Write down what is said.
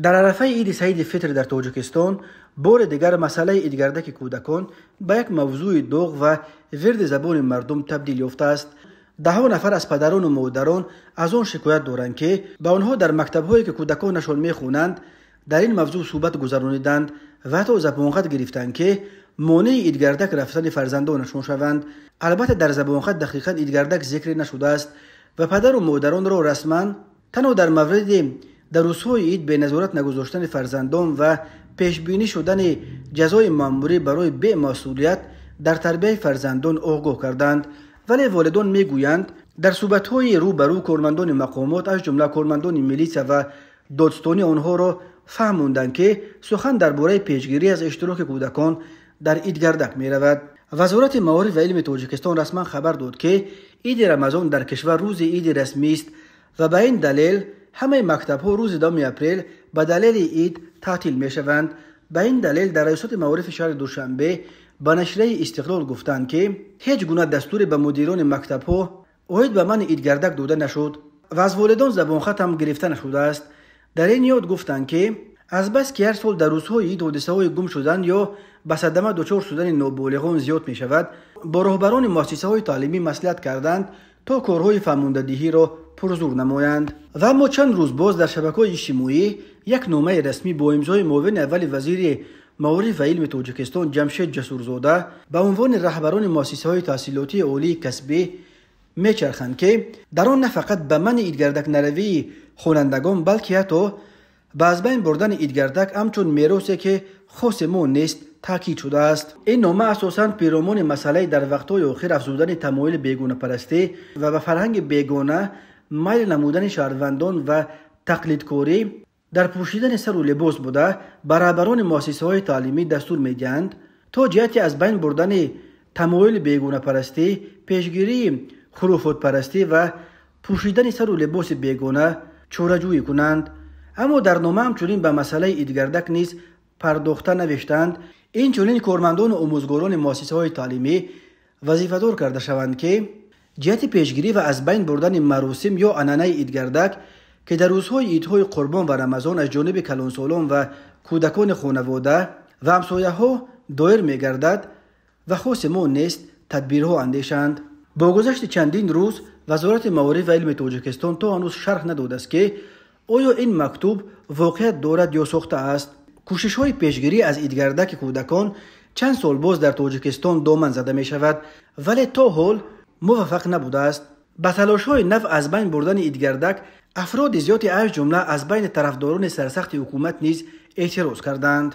در عرفه عید سعید فطر در تاجیکستان بار دیگر مسئله ایدگردک کودکان به یک موضوع دوغ و ورد زبان مردم تبدیل یافته است. ده نفر از پدران و مادران از آن شکایت دارند که به آنها در مکتب‌هایی که کودکانشان می‌خوانند در این موضوع صحبت گذرانیدند و حتی زبانخط گرفتند که مانع ایدگردک رفتن فرزندانشان شوند. البته در زبانخط دقیقاً ایدگردک ذکر نشده است و پدر و مادران را رسما تنها در مورد در روزهای عید به نظارت نگذاشتن فرزندان و پیشبینی شدن جزای مأموری برای بی‌مسئولیت در تربیت فرزندان آگاه کردند. ولی والدان میگویند در صحبت‌های روبرو کارمندان مقامات از جمله کارمندان میلیسا و دادستانی آنها را فهماندند که سخن درباره پیشگیری از اشتراک کودکان در ایدگردک می‌رود. وزارت معارف و علم تاجیکستان رسما خبر داد که عید رمضان در کشور روز عید رسمی است و به این دلیل همه مکتب‌ها روز 2 اپریل به دلیل عید تعطیل می‌شوند. به این دلیل در ریاست معارف شهر دوشنبه به نشریه استقلال گفتند که هیچ گونه دستوری به مدیران مکتب‌ها اوید به من ایدگردک داده نشد و از والدان زبانخط هم گرفته نشده است. در این یاد گفتند که از بس که هر سال در روزهای عید حادثه‌های گم شدن یا به صدمه دچار شدن نابالغان زیاد می شود، با رهبران مؤسسه‌های تعلیمی مصلحت کردند تا کارهای فرماندهی را پرزور نمایند. و اما چند روز باز در شبکه‌های اجتماعی یک نامه رسمی با امضای معاون اول وزیر معارف و علم تاجیکستان جمشید جسورزاده به عنوان رهبران مؤسسه‌های تحصیلاتی عالی کسبی میچرخند که در آن نه فقط به منع ایدگردک نروی خوانندگان بلکه حتی به از بین بردن ایدگردک همچون میراثی که خاص ما نیست تاکید شده است. این نامه اساساً پیرامون مسئله در وقت‌های اخیر افزودن تمایل بیگانه پرستی و به فرهنگ بیگانه میل نمودن شهروندان و تقلیدکاری در پوشیدن سر و لباس بوده به رهبران مؤسسه‌های تعلیمی دستور می‌دهند تا جهت از بین بردن تمایل بیگانه پرستی، پیشگیری خرافات پرستی و پوشیدن سر و لباس بیگانه چاره‌جویی کنند. اما در نامه همچنین به مسئله ایدگردک نیز پرداخته نوشتند. این چنین کارمندان و آموزگاران مؤسسه‌های تعلیمی وظیفه‌دار کرده شوند که جهت پیشگیری و از بین بردن مراسم یا عنعنه ایدگردک که در روزهای عیدهای قربان و رمضان از جانب کلانسالان و کودکان خانواده و همسایه‌ها دایر می‌گردد و خاص ما نیست تدبیرها اندیشند. با گذشت چندین روز وزارت معارف و علم تاجیکستان تا هنوز شرح نداده است که آیا این مکتوب واقعیت دارد یا ساخته است. کوشش‌های پیشگیری از ایدگردک کودکان چند سال باز در تاجیکستان دامن زده می شود ولی تا حال موفق نبوده است. به تلاش‌های نو از بین بردن ایدگردک افراد زیادی از جمله از بین طرفداران سرسخت حکومت نیز اعتراض کردند.